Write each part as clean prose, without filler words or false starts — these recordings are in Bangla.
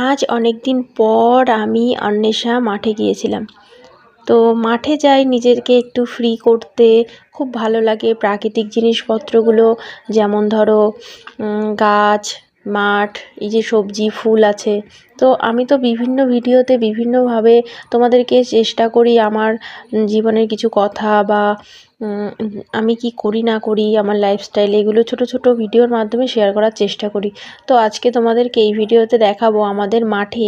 আজ অনেক দিন পর আমি অন্বেষা মাঠে গিয়েছিলাম। তো মাঠে যাই নিজেকে একটু ফ্রি করতে, খুব ভালো লাগে। প্রাকৃতিক জিনিসপত্রগুলো, যেমন ধরো গাছ, মাঠ, এই যে সবজি ফুল আছে। তো আমি তো বিভিন্ন ভিডিওতে বিভিন্নভাবে তোমাদেরকে চেষ্টা করি আমার জীবনের কিছু কথা বা আমি কি করি না করি, আমার লাইফস্টাইল, এগুলো ছোট ছোট ভিডিওর মাধ্যমে শেয়ার করার চেষ্টা করি। তো আজকে তোমাদেরকে এই ভিডিওতে দেখাবো আমাদের মাঠে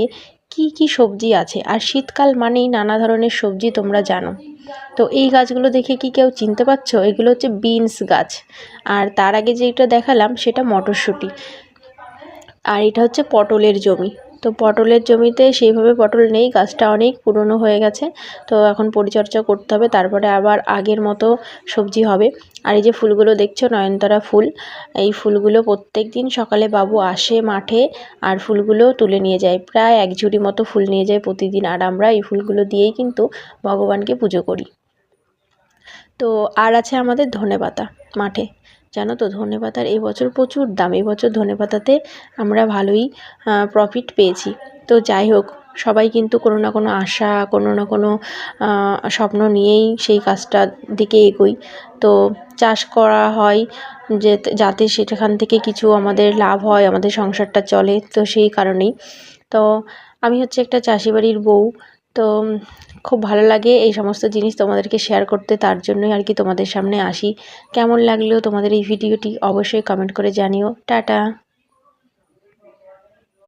কি কি সবজি আছে। আর শীতকাল মানেই নানা ধরনের সবজি, তোমরা জানো। তো এই গাছগুলো দেখে কি কেউ চিনতে পারছো? এগুলো হচ্ছে বিনস গাছ। আর তার আগে যেটা দেখালাম সেটা মটরশুঁটি। আর এটা হচ্ছে পটলের জমি। তো পটলের জমিতে সেইভাবে পটল নেই, গাছটা অনেক পুরনো হয়ে গেছে। তো এখন পরিচর্যা করতে হবে, তারপরে আবার আগের মতো সবজি হবে। আর এই যে ফুলগুলো দেখছো, নয়নতারা ফুল। এই ফুলগুলো প্রত্যেক দিন সকালে বাবু আসে মাঠে, আর ফুলগুলো তুলে নিয়ে যায়। প্রায় 1 ঝুড়ি মতো ফুল নিয়ে যায় প্রতিদিন। আর আমরা এই ফুলগুলো দিয়েই কিন্তু ভগবানকে পুজো করি। তো আর আছে আমাদের ধনেপাতা মাঠে। জানো তো, ধনেপাতার এবছর প্রচুর দাম। এবছর ধনেপাতাতে আমরা ভালোই প্রফিট পেয়েছি। তো যাই হোক, সবাই কিন্তু কোনো না কোনো আশা, কোনো না কোনো স্বপ্ন নিয়েই সেই কাজটার দিকে এগোই। তো চাষ করা হয় যাতে সেখান থেকে কিছু আমাদের লাভ হয়, আমাদের সংসারটা চলে। তো সেই কারণেই তো আমি হচ্ছে একটা চাষি বাড়ির বউ। তো খুব ভালো লাগে এই সমস্ত জিনিস তোমাদেরকে শেয়ার করতে, তার জন্যই আর কি তোমাদের সামনে আসি। কেমন লাগলো তোমাদের এই ভিডিওটি অবশ্যই কমেন্ট করে জানিও। টাটা।